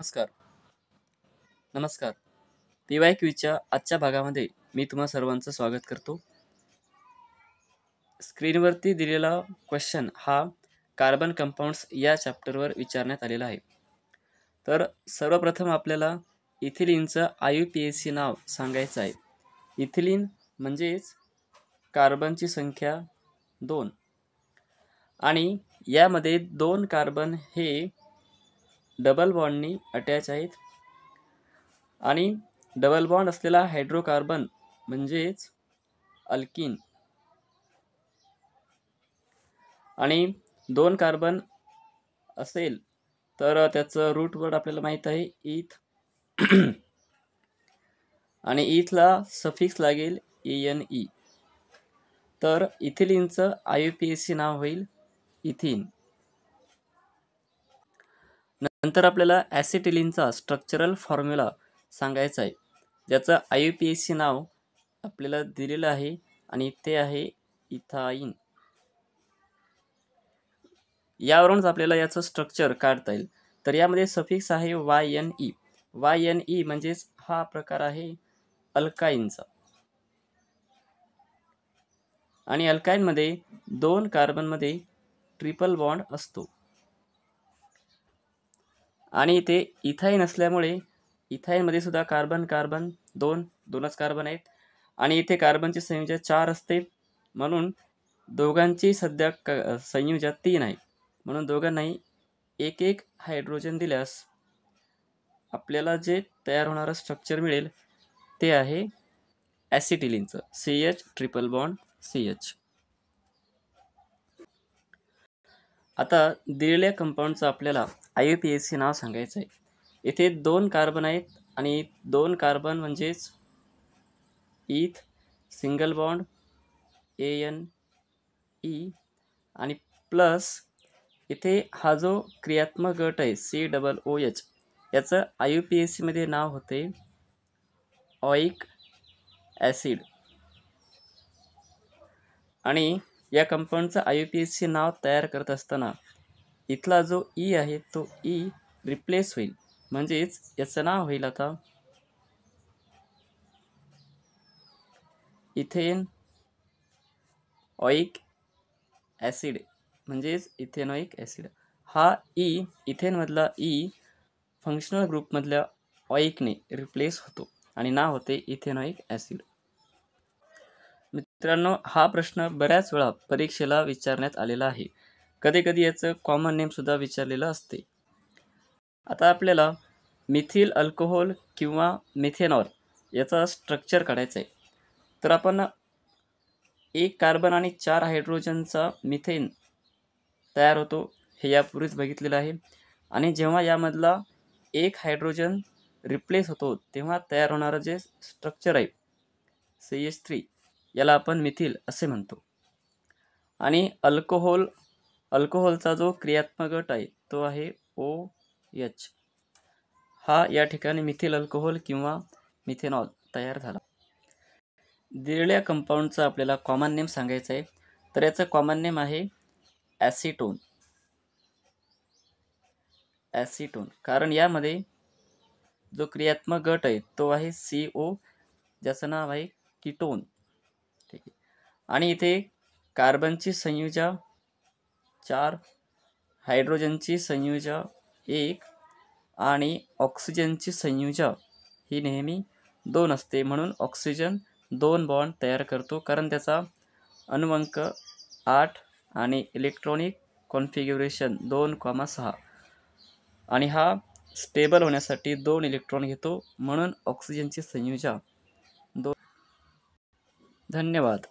नमस्कार. नमस्कार. पी-वाय-क्यूच्या आजच्या भागामध्ये मी तुम्हा सर्वांचं स्वागत करतो. स्क्रीनवरती दिलेला क्वेश्चन हा कार्बन कंपाऊंड्स या चॅप्टरवर विचारण्यात आलेला आहे. तर सर्वप्रथम आपल्याला इथिलीनचं IUPAC नाव सांगायचं आहे. इथिलीन म्हणजेच कार्बनची संख्या 2 आणि यामध्ये 2 कार्बन हे डबल बॉन्डनी अटॅच आहेत आणि डबल बॉन्ड असलेला हायड्रोकार्बन म्हणजेच अल्किन आणि 2 कार्बन असेल तर त्याचं रूट वर्ड आपल्याला माहीत आहे इथ आणि इथला सफिक्स लागेल ENE. तर इथिलीनचं IUPAC नाव होईल इथिन. नंतर आपल्याला ॲसिटिलीनचा स्ट्रक्चरल फॉर्म्युला सांगायचा आहे, ज्याचं IUPAC नाव आपल्याला दिलेलं आहे आणि ते आहे इथाईन. यावरूनच आपल्याला याचं स्ट्रक्चर काढता येईल. तर यामध्ये सफिक्स आहे YNE. YNE म्हणजेच हा प्रकार आहे अल्काईनचा आणि अल्काईनमध्ये 2 कार्बनमध्ये ट्रिपल बॉन्ड असतो आणि इथे इथाईन असल्यामुळे इथाईनमध्ये सुद्धा कार्बन कार्बन 2च कार्बन आहेत आणि इथे कार्बनची संयुजा 4 असते, म्हणून दोघांची सध्या संयुजा 3 आहे, म्हणून दोघांनाही एक एक हायड्रोजन दिल्यास आपल्याला जे तयार होणारं स्ट्रक्चर मिळेल ते आहे ॲसिटिलीनचं CH ट्रिपल बॉन्ड CH. आता दिलेल्या कंपाऊंडचं आपल्याला IUPAC नाव सांगायचं आहे. इथे 2 कार्बन आहेत आणि 2 कार्बन म्हणजेच इथ सिंगल बॉन्ड ANE आणि प्लस इथे हा जो क्रियात्मक गट आहे COOH याचं IUPAC मध्ये नाव होते ऑइक ॲसिड आणि या कंपाऊंडचं IUPAC नाव तयार करत असताना इथला जो E आहे तो E रिप्लेस होईल, म्हणजेच याचं नाव होईल आता इथेन ऑइक ॲसिड म्हणजेच इथेनॉइक ॲसिड. हा इथेनमधला फंक्शनल ग्रुपमधल्या ऑइकने रिप्लेस होतो आणि नाव होते इथेनॉइक ॲसिड. मित्रांनो, हा प्रश्न बऱ्याच वेळा परीक्षेला विचारण्यात आलेला आहे. कधी कधी याचं कॉमन नेमसुद्धा विचारलेलं असते. आता आपल्याला मिथिल अल्कोहोल किंवा मिथेनॉल याचा स्ट्रक्चर काढायचा आहे. तर आपण 1 कार्बन आणि 4 हायड्रोजनचा मिथेन तयार होतो हे यापूर्वीच बघितलेलं आहे आणि जेव्हा यामधला 1 हायड्रोजन रिप्लेस होतो तेव्हा तयार होणारं जे स्ट्रक्चर आहे CH3 याला आपण मिथिल असे म्हणतो आणि अल्कोहोलचा जो क्रियात्मक गट आहे तो आहे OH. हा या ठिकाणी मिथिल अल्कोहोल किंवा मिथेनॉल तयार झाला. दिलेल्या कंपाऊंडचा आपल्याला कॉमन नेम सांगायचं आहे. तर याचं कॉमन नेम आहे ॲसिटोन. कारण यामध्ये जो क्रियात्मक गट आहे तो आहे CO ज्याचं नाव आहे कीटोन. ठीक आहे. आणि इथे कार्बनची संयुजा 4, हायड्रोजनची संयुजा 1 आणि ऑक्सिजनची संयुजा ही नेहमी 2 असते, म्हणून ऑक्सिजन 2 बॉन्ड तयार करतो कारण त्याचा अणुअंक 8 आणि इलेक्ट्रॉनिक कॉन्फिग्युरेशन 2,6 आणि हा स्टेबल होण्यासाठी 2 इलेक्ट्रॉन घेतो, म्हणून ऑक्सिजनची संयुजा 2. धन्यवाद.